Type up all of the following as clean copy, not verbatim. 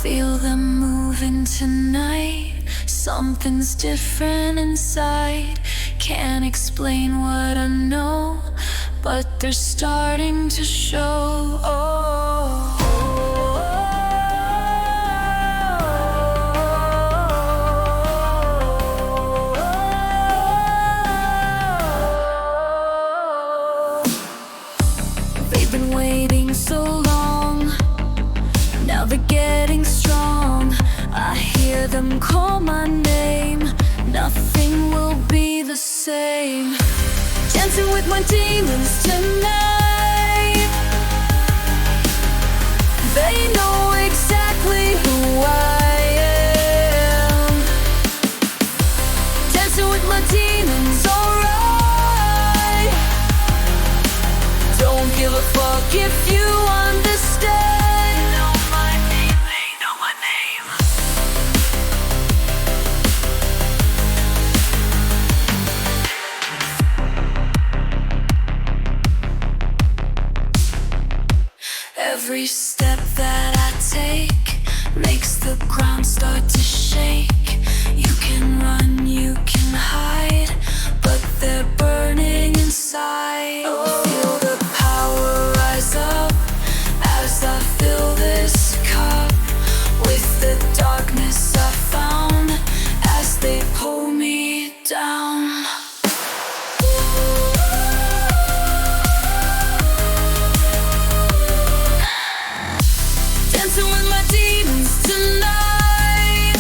Feel them moving tonight. Something's different inside. Can't explain what I know, but they're starting to show. They've been waiting so long, now they're getting strong. I hear them call my name, nothing will be the same. Dancing with my demons tonight. They know exactly who I am. Dancing with my demons, alright. Don't give a fuck if you understand. Every step that I take makes the ground start to shake. You can run, you can hide, but they're burning inside. Feel the power rise up as I fill this cup with the darkness I found as they pull me down. Dancing with my demons tonight.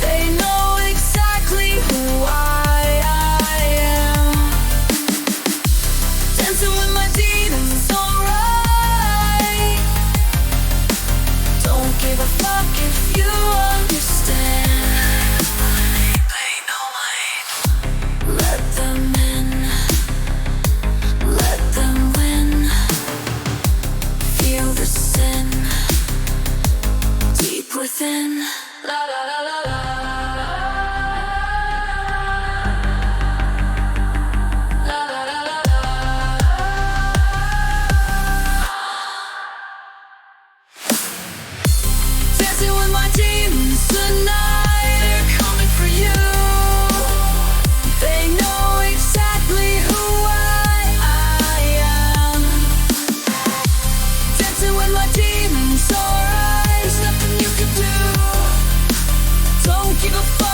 They know exactly who I am. Dancing with my demons, alright. Don't give a fuck if you understand. Pay no mind. Let them in, let them win. Feel the sin deep within. La la la la la. La la la la la. Dancing with my demons tonight. They're coming for you. They know exactly who I am. Dancing with my demons, alright. There's nothing you can do. Don't give a fuck.